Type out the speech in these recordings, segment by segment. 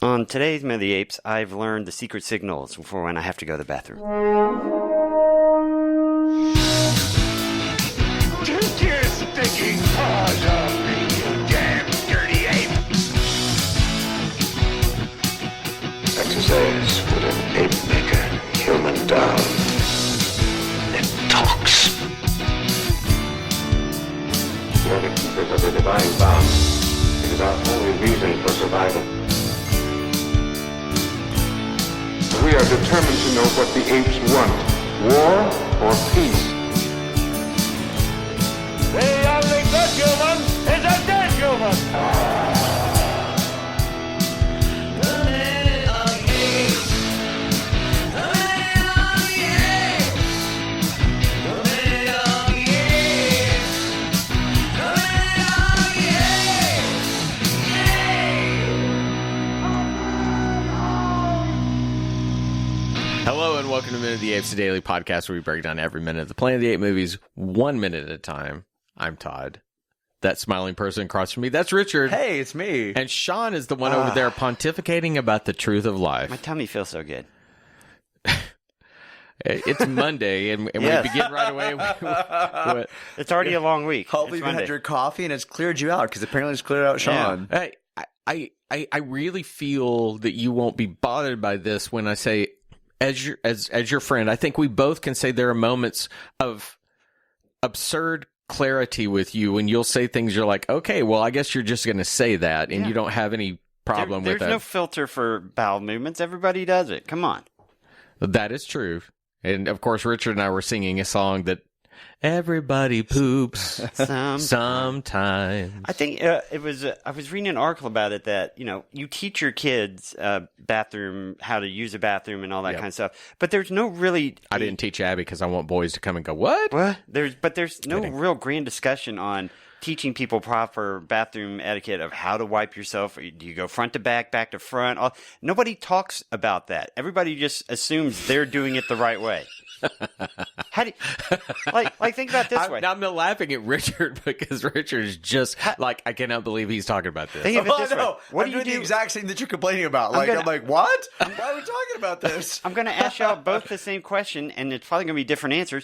On today's Minute of the Apes, I've learned the secret signals for when I have to go to the bathroom. Take your stinking paws off me, you damn dirty ape! Exercise would an ape make a human down. It talks. We are the keepers of the divine balance. It is our only reason for survival. We are determined to know what the apes want, war or peace. The only good human is a dead human! Hello and welcome to Minute of the Apes, a daily podcast where we break down every minute of the Planet of the Apes movies, 1 minute at a time. I'm Todd. That smiling person across from me, that's Richard. Hey, it's me. And Sean is the one over there pontificating about the truth of life. My tummy feels so good. It's Monday, and Yes. we begin right away with It's already a long week. Hopefully It's you had Monday. your coffee and it's cleared you out, because apparently it's cleared out Sean. I really feel that you won't be bothered by this when I say, as your friend, I think we both can say there are moments of absurd clarity with you, and you'll say things you're like, okay, well, I guess you're just going to say that, and you don't have any problem with There's that. no filter for bowel movements. Everybody does it. Come on. That is true. And of course, Richard and I were singing a song that everybody poops sometimes. I think it was. I was reading an article about it that you teach your kids bathroom, how to use a bathroom, and all that kind of stuff. But there's no really. I didn't teach Abby because I want boys to come and go, what? What? There's no real grand discussion on teaching people proper bathroom etiquette of how to wipe yourself. Do you go front to back to front? Nobody talks about that. Everybody just assumes they're doing it the right way. How do you, like think about it this way. I'm not laughing at Richard because Richard's just like, I cannot believe he's talking about this. Think of it this way. What I'm do you doing the do? exact same that you're complaining about. I'm I'm like, what? Why are we talking about this? I'm going to ask y'all both the same question, and it's probably going to be different answers.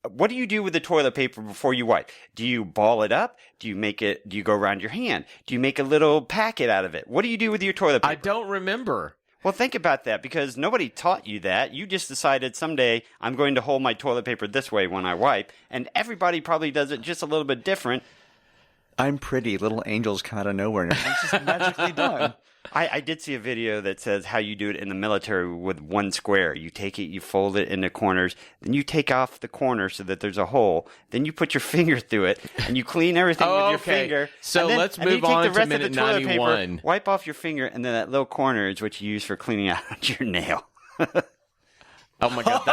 What do you do with the toilet paper before you wipe? Do you ball it up? Do you go around your hand? Do you make a little packet out of it? What do you do with your toilet paper? I don't remember. Well, think about that, because nobody taught you that. You just decided someday I'm going to hold my toilet paper this way when I wipe, and everybody probably does it just a little bit different. I'm pretty. Little angels come out of nowhere and everything's just magically done. I did see a video that says how you do it in the military with one square. You take it, you fold it into corners, then you take off the corner so that there's a hole. Then you put your finger through it, and you clean everything with your finger. So let's move on to minute 91. Wipe off your finger, and then that little corner is what you use for cleaning out your nail. Oh my God,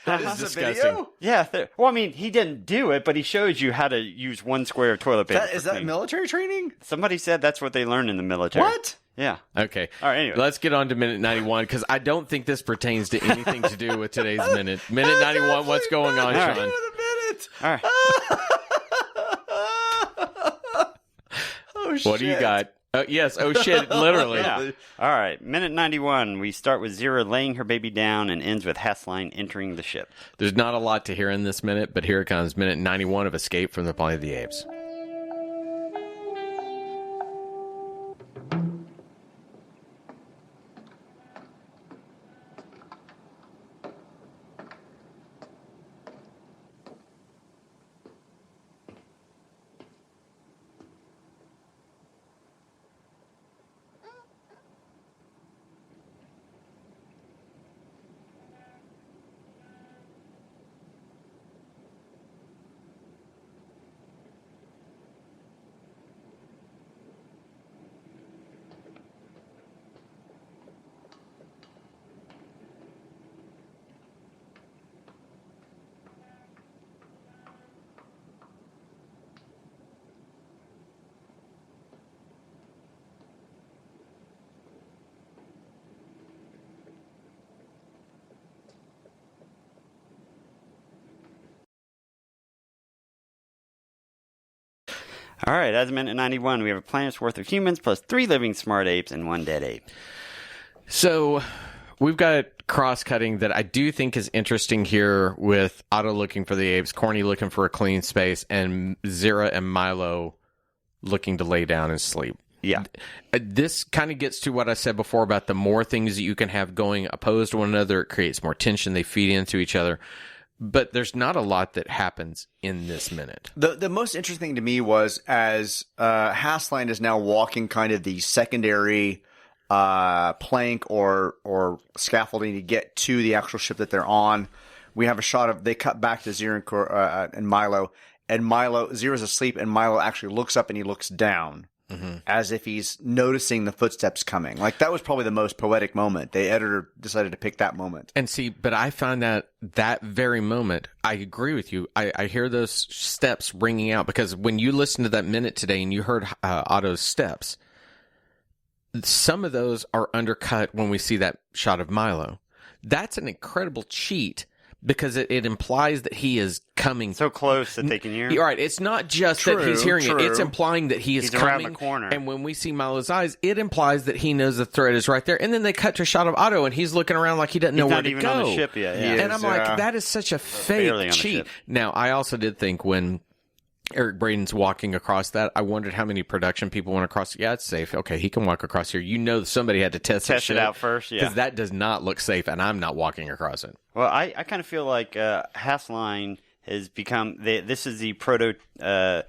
that is This is a disgusting. video? Yeah. Well, I mean, he didn't do it, but he shows you how to use one square of toilet paper. Is for that cleaning. military training? Somebody said that's what they learn in the military. What? Yeah. Okay. All right, anyway. Let's get on to minute 91 because I don't think this pertains to anything to do with today's minute. Minute 91, what's going on, All right. Sean? A minute. All right. Oh, shit. What do you got? Yes, oh shit, literally. Yeah. All right. Minute 91. We start with Zira laying her baby down and ends with Hessline entering the ship. There's not a lot to hear in this minute, but here it comes. Minute 91 of Escape from the Planet of the Apes. All right, as a minute 91, we have a planet's worth of humans plus 3 living smart apes and 1 dead ape. So we've got cross-cutting that I do think is interesting here with Otto looking for the apes, Corny looking for a clean space, and Zira and Milo looking to lay down and sleep. Yeah. This kind of gets to what I said before about the more things that you can have going opposed to one another, it creates more tension. They feed into each other. But there's not a lot that happens in this minute. The most interesting to me was as Hassline is now walking kind of the secondary plank or scaffolding to get to the actual ship that they're on. We have a shot of, they cut back to Zira and Milo. And Zira's asleep, and Milo actually looks up and he looks down as if he's noticing the footsteps coming. Like, that was probably the most poetic moment. The editor decided to pick that moment. And see, but I found that very moment, I agree with you. I hear those steps ringing out because when you listened to that minute today and you heard Otto's steps, some of those are undercut when we see that shot of Milo. That's an incredible cheat. Because it implies that he is coming so close that they can hear him. Right. It's not just that he's hearing it. It's implying that he's coming around the corner. And when we see Milo's eyes, it implies that he knows the threat is right there. And then they cut to a shot of Otto, and he's looking around like he doesn't know where to go. He's not even on the ship yet. Yeah. And I'm like, that is such a fake cheat. Now, I also did think when Eric Braden's walking across that, I wondered how many production people went across. Yeah, it's safe. Okay, he can walk across here. You know somebody had to test it out first, yeah. Because that does not look safe, and I'm not walking across it. Well, I kind of feel like Hassline has become this is the proto the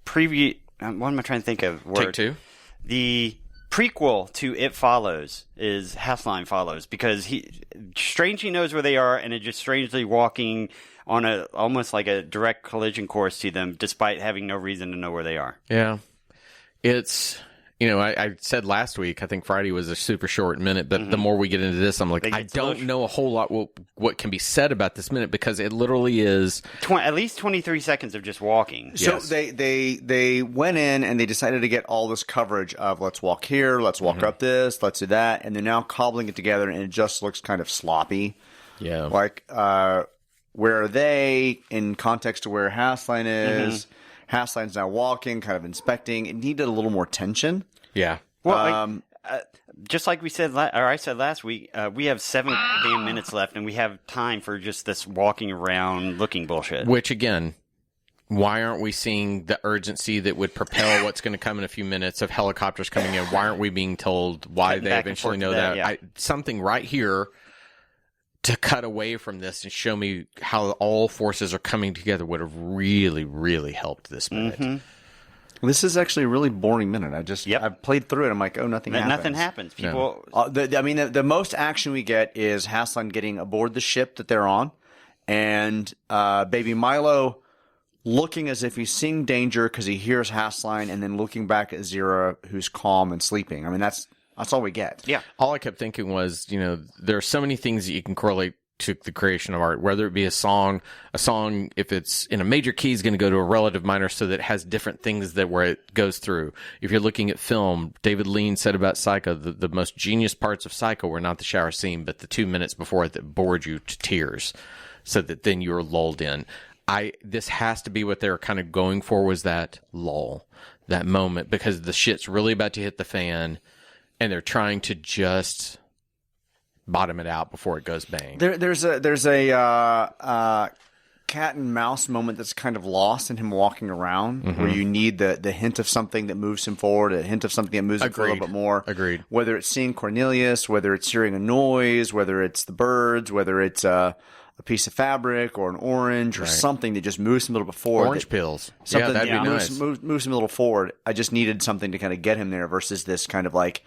preview. What am I trying to think of? Take two. The prequel to It Follows is Hassline Follows because he strangely knows where they are and is just strangely walking on almost like a direct collision course to them, despite having no reason to know where they are. Yeah, it's. I said last week, I think Friday was a super short minute, but the more we get into this, I'm like, I don't know a whole lot what can be said about this minute because it literally is at least 23 seconds of just walking. So they went in and they decided to get all this coverage of let's walk here, let's walk up this, let's do that, and they're now cobbling it together, and it just looks kind of sloppy. Yeah, like where are they in context to where Hassline is? Hassline's now walking, kind of inspecting. It needed a little more tension. Yeah. Well, just like we said, I said last week, we have 7 damn minutes left, and we have time for just this walking around looking bullshit. Which, again, why aren't we seeing the urgency that would propel what's going to come in a few minutes of helicopters coming in? Why aren't we being told why they eventually know that? Yeah. Something right here to cut away from this and show me how all forces are coming together would have really, really helped this minute. This is actually a really boring minute. I've played through it. I'm like, nothing happens. Nothing happens. People. The most action we get is Hassline getting aboard the ship that they're on, and baby Milo looking as if he's seeing danger because he hears Hassline, and then looking back at Zira, who's calm and sleeping. I mean, that's all we get. Yeah. All I kept thinking was, there are so many things that you can correlate to the creation of art, whether it be a song, if it's in a major key, is going to go to a relative minor so that it has different things where it goes through. If you're looking at film, David Lean said about Psycho, the most genius parts of Psycho were not the shower scene, but the 2 minutes before it that bored you to tears so that then you're lulled in. This has to be what they were kind of going for, was that lull, that moment, because the shit's really about to hit the fan and they're trying to just bottom it out before it goes bang. There's a cat and mouse moment that's kind of lost in him walking around, where you need the hint of something that moves him forward, a hint of something that moves him forward a little bit more. Agreed. Whether it's seeing Cornelius, whether it's hearing a noise, whether it's the birds, whether it's a piece of fabric or an orange or something that just moves him a little bit forward. Orange peels. Something that'd be nice. Moves him a little forward. I just needed something to kind of get him there versus this kind of like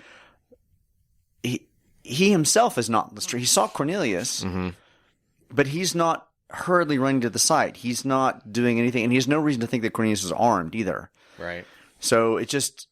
he himself is not in the street. He saw Cornelius, but he's not hurriedly running to the site. He's not doing anything, and he has no reason to think that Cornelius is armed either. Right. So it just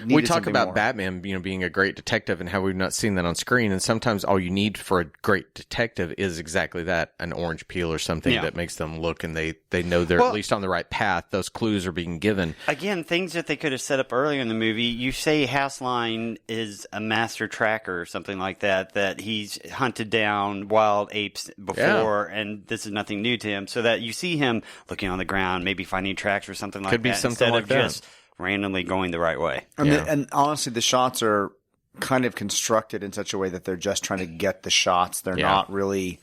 We talk about Batman, being a great detective and how we've not seen that on screen. And sometimes all you need for a great detective is exactly that, an orange peel or something that makes them look and they know they're at least on the right path. Those clues are being given. Again, things that they could have set up earlier in the movie. You say Hassline is a master tracker or something like that he's hunted down wild apes before, and this is nothing new to him. So that you see him looking on the ground, maybe finding tracks or something like that. Could be something like that. Just randomly going the right way. And honestly, the shots are kind of constructed in such a way that they're just trying to get the shots. They're not really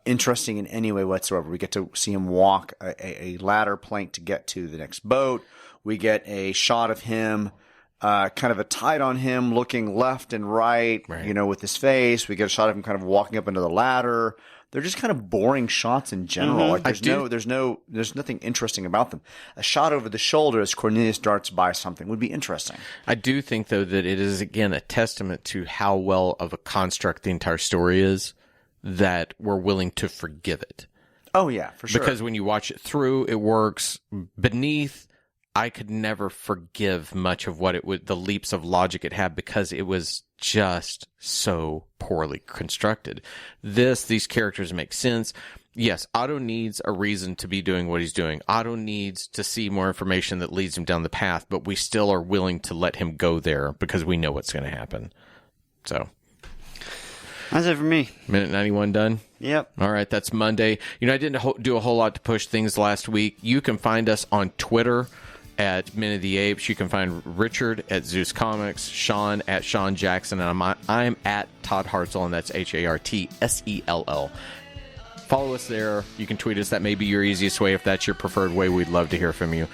interesting in any way whatsoever. We get to see him walk a ladder plank to get to the next boat. We get a shot of him, kind of a tight on him, looking left and right, with his face. We get a shot of him kind of walking up into the ladder. They're just kind of boring shots in general. Like there's nothing interesting about them. A shot over the shoulder as Cornelius darts by something would be interesting. I do think though that it is again a testament to how well of a construct the entire story is that we're willing to forgive it. Oh yeah, for sure. Because when you watch it through, it works. Beneath, I could never forgive much of what the leaps of logic it had because it was just so poorly constructed. These characters make sense. Yes, Otto needs a reason to be doing what he's doing. Otto needs to see more information that leads him down the path, but we still are willing to let him go there because we know what's going to happen. So that's it for me. Minute 91 done? Yep. All right, that's Monday. I didn't do a whole lot to push things last week. You can find us on Twitter at Minute of the Apes. You can find Richard at Zeus Comics, Sean at Sean Jackson, and I'm at Todd Hartzell, and that's HARTSELL. Follow us there. You can tweet us. That may be your easiest way. If that's your preferred way, we'd love to hear from you.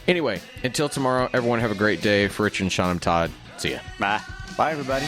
Anyway, until tomorrow, everyone have a great day. For Richard and Sean, I'm Todd. See ya. Bye. Bye, everybody.